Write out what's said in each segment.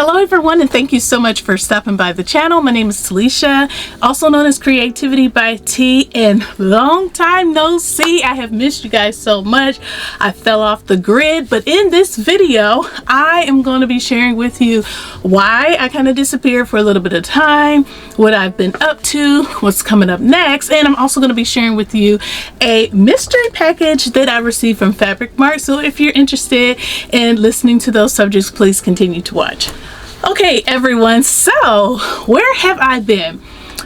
Hello everyone, and thank you so much for stopping by the channel. My name is Talisha, also known as CreativiTeeByT, and long time no see. I have missed you guys so much. I fell off the grid, but in this video I am going to be sharing with you why I kind of disappeared for a little bit of time, what I've been up to, what's coming up next, and I'm also going to be sharing with you a mystery package that I received from Mart. So if you're interested in listening to those subjects, please continue to watch. Okay everyone, so where have I been?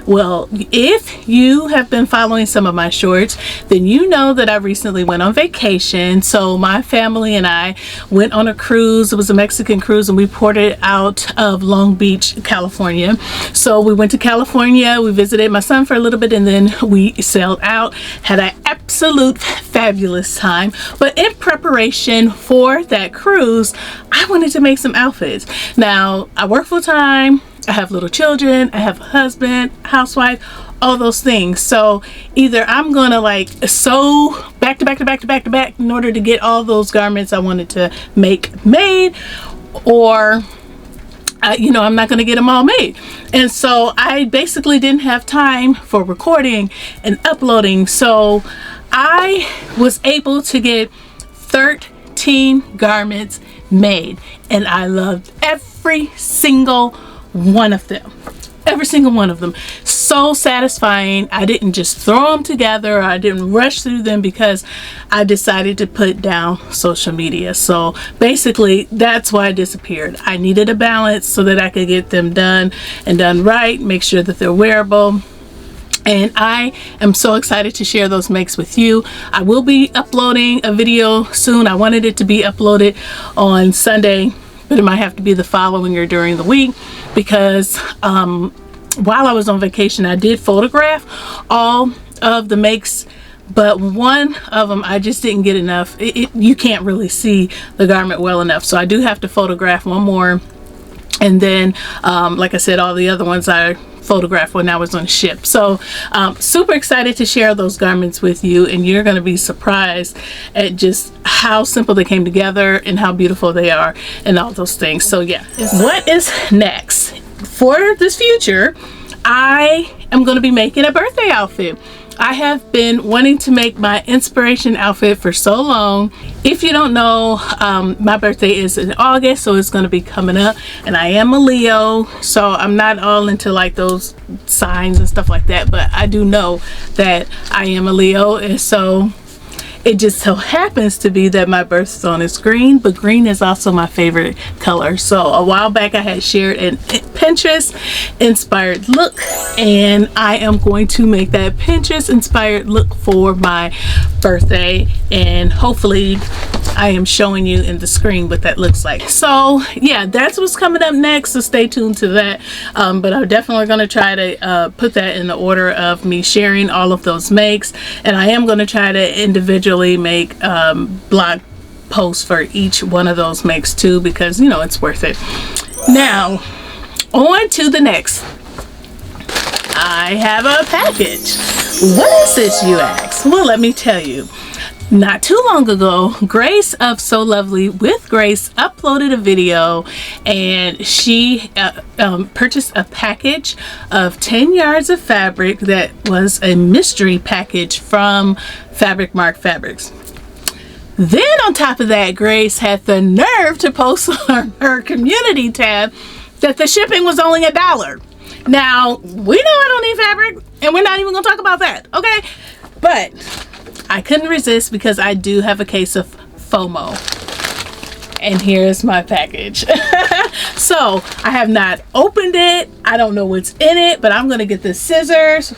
Well, if you have been following some of my shorts, then you know that I recently went on vacation. So my family and I went on a cruise. It was a Mexican cruise, and we ported out of Long Beach, California. So we went to California, we visited my son for a little bit, and then we sailed out. Had an absolute fabulous time. But in preparation for that cruise, I wanted to make some outfits. Now, I work full time. I have little children, I have a husband, housewife, all those things. So either I'm gonna like sew back to back in order to get all those garments I wanted to make made, or you know, I'm not gonna get them all made. And so I basically didn't have time for recording and uploading. So I was able to get 13 garments made, and I loved every single one of them. Every single one of them. So satisfying. I didn't just throw them together. I didn't rush through them because I decided to put down social media. So basically that's why I disappeared. I needed a balance so that I could get them done and done right, make sure that they're wearable. And I am so excited to share those makes with you. I will be uploading a video soon. I wanted it to be uploaded on Sunday, but it might have to be the following or during the week, because while I was on vacation, I did photograph all of the makes, but one of them I just didn't get enough. You can't really see the garment well enough, so I do have to photograph one more. And then like I said, all the other ones I photographed when I was on ship. So super excited to share those garments with you, and you're going to be surprised at just how simple they came together and how beautiful they are and all those things. So yeah, what is next for this future? I am going to be making a birthday outfit. I have been wanting to make my inspiration outfit for so long. If you don't know, my birthday is in August, so it's going to be coming up, and I am a Leo, so I'm not all into like those signs and stuff like that, but I do know that I am a Leo, and so it just so happens to be that my birthstone is green, but green is also my favorite color. So a while back I had shared an Pinterest inspired look, and I am going to make that Pinterest inspired look for my birthday, and hopefully I am showing you in the screen what that looks like. So yeah, that's what's coming up next, so stay tuned to that. But I'm definitely going to try to put that in the order of me sharing all of those makes, and I am going to try to individually make blog posts for each one of those makes too, because you know it's worth it. Now on to the next. I have a package. What is this, you ask? Well, let me tell you. Not too long ago, Grace of So Lovely with Grace uploaded a video, and she purchased a package of 10 yards of fabric that was a mystery package from Mart Fabrics. Then on top of that, Grace had the nerve to post on her community tab that the shipping was only $1. Now, we know I don't need fabric, and we're not even gonna talk about that, okay? But I couldn't resist because I do have a case of FOMO. And here's my package. So I have not opened it. I don't know what's in it, but I'm gonna get the scissors.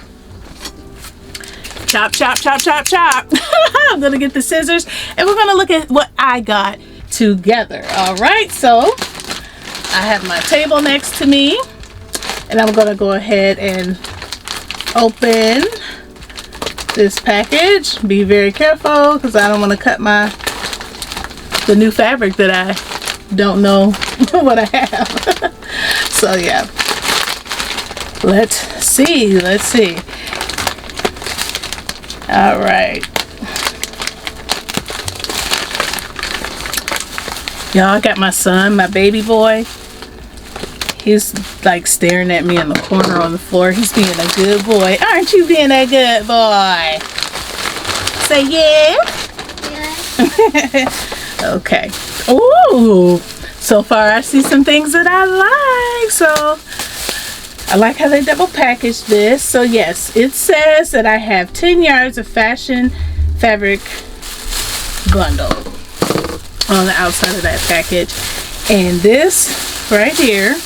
Chop, chop, chop, chop, chop. I'm gonna get the scissors, and we're gonna look at what I got together. All right, so I have my table next to me, and I'm gonna go ahead and open this package. Be very careful because I don't want to cut the new fabric that I don't know what I have. So yeah, let's see. All right, y'all, I got my son, my baby boy. He's like staring at me in the corner on the floor. He's being a good boy. Aren't you being a good boy? Say yeah. Yeah. Okay. Ooh. So far I see some things that I like. So I like how they double packaged this. So yes, it says that I have 10 yards of fashion fabric bundle on the outside of that package. And this right here,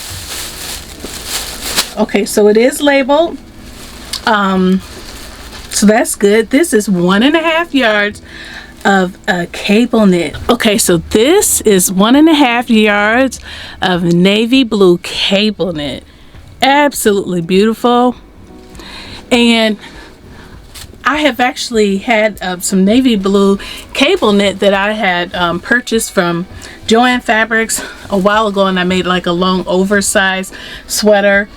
okay, so it is labeled, so that's good. This is 1.5 yards of cable knit. Okay, so this is 1.5 yards of navy blue cable knit. Absolutely beautiful. And I have actually had some navy blue cable knit that I had purchased from Joann Fabrics a while ago, and I made like a long oversized sweater,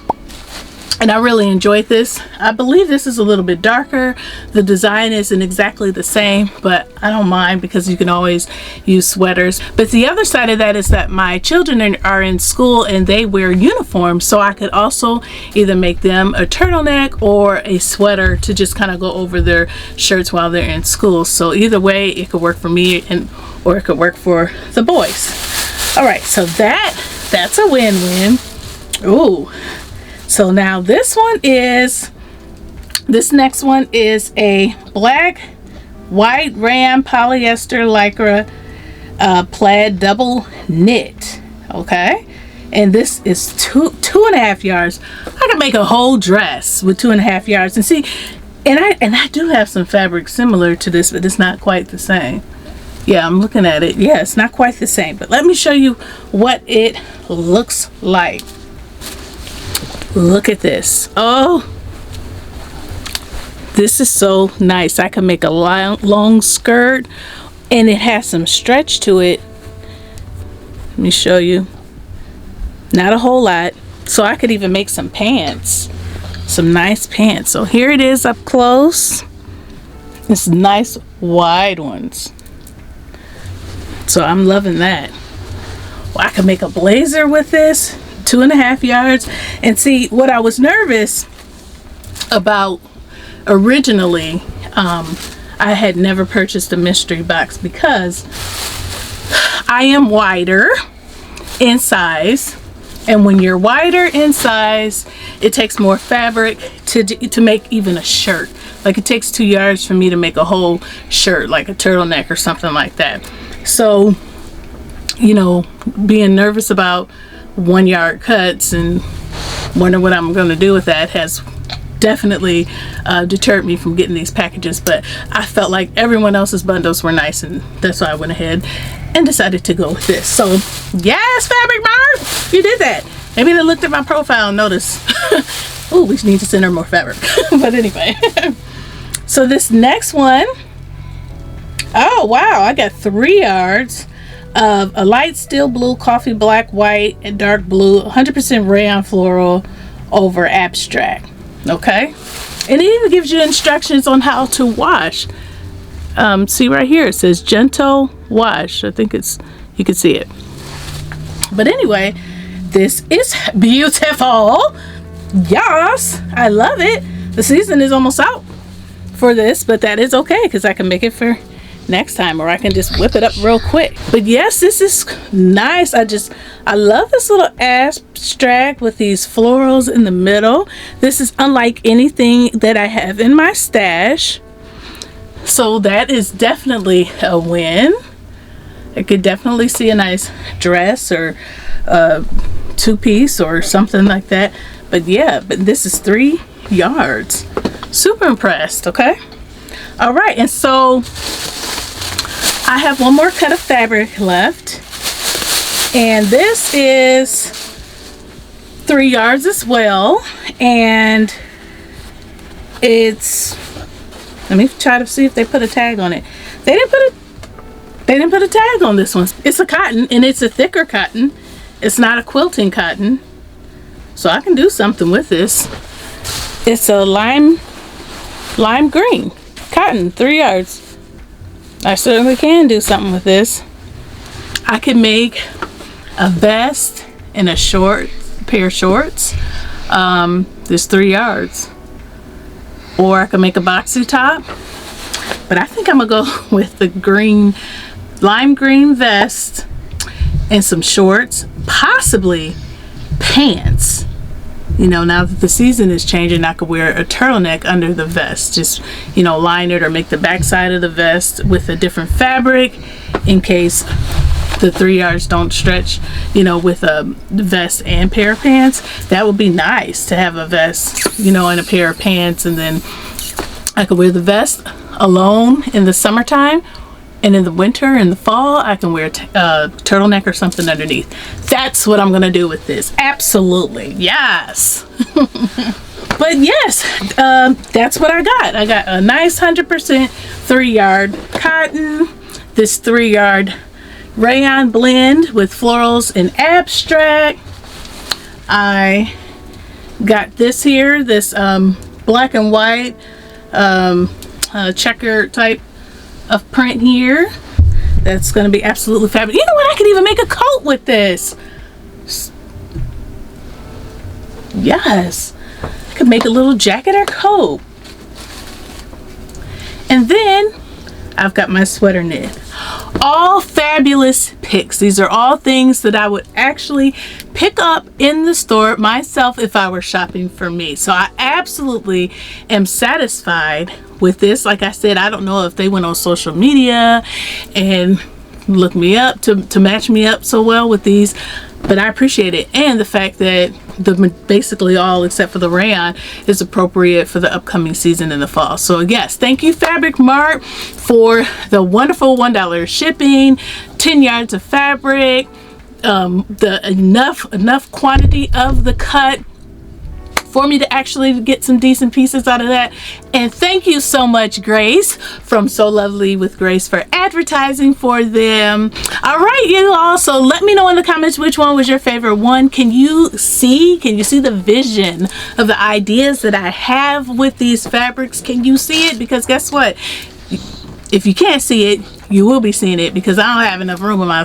and I really enjoyed this. I believe this is a little bit darker. The design isn't exactly the same, but I don't mind because you can always use sweaters. But the other side of that is that my children are in school and they wear uniforms, so I could also either make them a turtleneck or a sweater to just kind of go over their shirts while they're in school. So either way, it could work for me or it could work for the boys. All right, so that's a win-win. Ooh. So now this next one is a black white ram polyester lycra plaid double knit. Okay, and this is 2.5 yards. I can make a whole dress with 2.5 yards. And see, and I do have some fabric similar to this, but it's not quite the same. Yeah, I'm looking at it. Yeah, it's not quite the same, but let me show you what it looks like. Look at this. Oh, this is so nice. I can make a long skirt, and it has some stretch to it. Let me show you. Not a whole lot. So I could even make some pants, some nice pants. So here it is up close. It's nice wide ones. So I'm loving that. Well, I can make a blazer with this. 2.5 yards. And see, what I was nervous about originally, I had never purchased a mystery box because I am wider in size, and when you're wider in size, it takes more fabric to make even a shirt. Like, it takes 2 yards for me to make a whole shirt, like a turtleneck or something like that. So, you know, being nervous about 1 yard cuts and wonder what I'm going to do with that has definitely deterred me from getting these packages. But I felt like everyone else's bundles were nice, and that's why I went ahead and decided to go with this. So yes, Fabric Mart, you did that. Maybe they looked at my profile and noticed, oh, we need to send her more fabric. But anyway, so this next one, oh wow, I got 3 yards of a light steel blue, coffee black, white, and dark blue, 100% rayon floral over abstract. Okay, and it even gives you instructions on how to wash. See right here, it says gentle wash. I think it's, you can see it. But anyway, this is beautiful. Yes, I love it. The season is almost out for this, but that is okay because I can make it for next time, or I can just whip it up real quick. But yes, this is nice. I love this little abstract with these florals in the middle. This is unlike anything that I have in my stash, so that is definitely a win. I could definitely see a nice dress or two-piece or something like that. But yeah, but this is 3 yards. Super impressed. Okay, all right, and so I have one more cut of fabric left, and this is 3 yards as well, and it's, let me try to see if they put a tag on it. They didn't put a tag on this one. It's a cotton, and it's a thicker cotton. It's not a quilting cotton, so I can do something with this. It's a lime green cotton, 3 yards. I certainly can do something with this. I can make a vest and a short pair of shorts. There's 3 yards. Or I could make a boxy top. But I think I'm gonna go with the green, lime green vest and some shorts, possibly pants. You know, now that the season is changing, I could wear a turtleneck under the vest. Just, you know, line it or make the back side of the vest with a different fabric in case the 3 yards don't stretch, you know, with a vest and pair of pants. That would be nice to have a vest, you know, and a pair of pants, and then I could wear the vest alone in the summertime, and in the winter and the fall I can wear a turtleneck or something underneath. That's what I'm gonna do with this. Absolutely, yes. But yes, that's what I got. I got a nice 100% 3-yard cotton, this 3-yard rayon blend with florals and abstract. I got this here, this black and white checker type of print here. That's going to be absolutely fabulous. You know what? I could even make a coat with this. Yes, I could make a little jacket or coat. And then I've got my sweater knit. All fabulous picks. These are all things that I would actually pick up in the store myself if I were shopping for me. So I absolutely am satisfied with this. Like I said, I don't know if they went on social media and looked me up to match me up so well with these, but I appreciate it. And the fact that basically all except for the rayon is appropriate for the upcoming season in the fall. So yes, thank you Fabric Mart for the wonderful $1 shipping, 10 yards of fabric, the enough quantity of the cut for me to actually get some decent pieces out of that. And thank you so much, Grace from So Lovely with Grace, for advertising for them. All right, you all, so let me know in the comments which one was your favorite one. Can you see the vision of the ideas that I have with these fabrics? Can you see it? Because guess what, if you can't see it, you will be seeing it, because I don't have enough room in my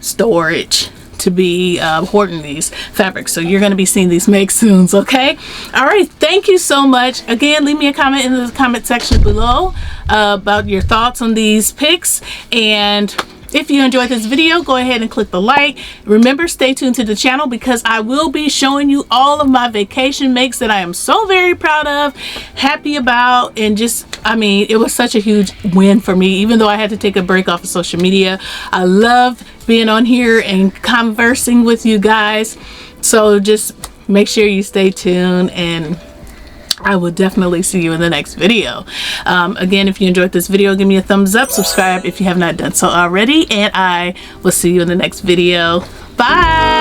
storage to be hoarding these fabrics. So you're going to be seeing these make soons, okay? All right, thank you so much. Again, leave me a comment in the comment section below about your thoughts on these picks, and if you enjoyed this video, go ahead and click the like. Remember, stay tuned to the channel because I will be showing you all of my vacation makes that I am so very proud of, happy about, and just, I mean, it was such a huge win for me, even though I had to take a break off of social media. I love being on here and conversing with you guys. So just make sure you stay tuned, and I will definitely see you in the next video. Again, if you enjoyed this video, give me a thumbs up, subscribe if you have not done so already, and I will see you in the next video. Bye.